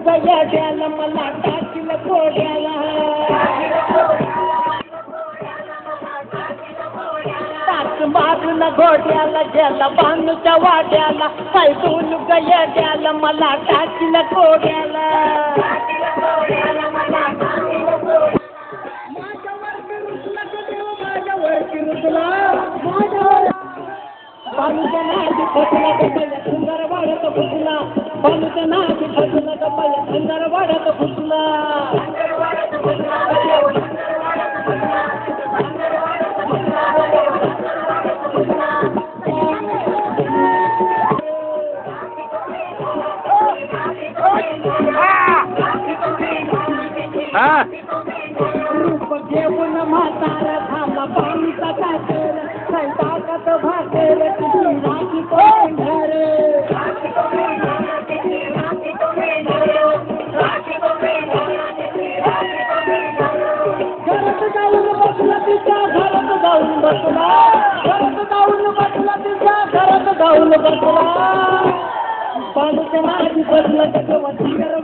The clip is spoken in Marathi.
गयाड्याला मला टाकील घोड्याला टाक मारून घोड्याला गेला बांधूच्या वाड्याला काय बोलू गयाड्याला मला टाकील घोड्याला बालूच्या नादी फसला गप्पा सुंदर वाढत फुटला बालूच्या नादी फसला गप्पा सुंदर वाढत फुटला रूप घेऊन म्हातारा झाला बालूचा काटेल स्वयंपाकात भाकेल तुझी राखी कोंढर घरात जाऊन बसला तिच्या घरात जाऊन बसला घरात जाऊन बसला तिच्या घरात जाऊन बसला बालूच्या नादी बसला